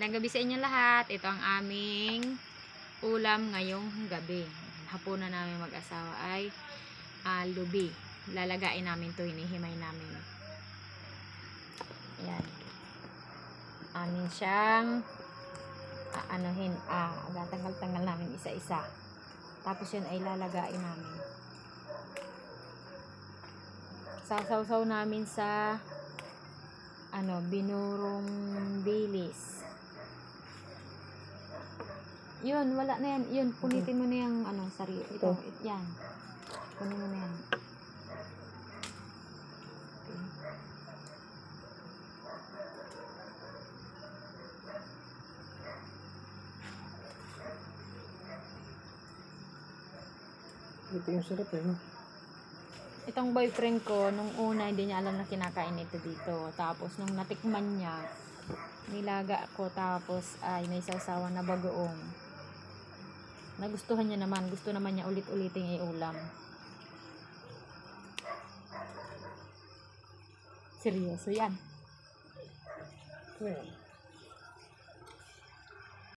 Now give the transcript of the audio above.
Magandang gabi sa inyo lahat. Ito ang aming ulam ngayong gabi. Hapunan namin mag-asawa ay lubi. Lalagain namin to, hinihimay namin. Ayan. Amin siyang tatanggal-tanggal namin isa-isa. Tapos yun ay lalagain namin. Sasaw-saw namin sa binurong bilis. Yun, wala na yan. Yun, punitin mo na yung sarili. Ito, yan. Punin mo na yan. Okay. Ito yung sarap eh, no? Itong boyfriend ko, nung una, hindi niya alam na kinakain ito dito. Tapos, nung natikman niya, nilaga ko, tapos, ay, may sausawan na bagoong. Nagustuhan niya naman. Gusto naman niya ulit-uliting iulam. Seryoso yan. Okay.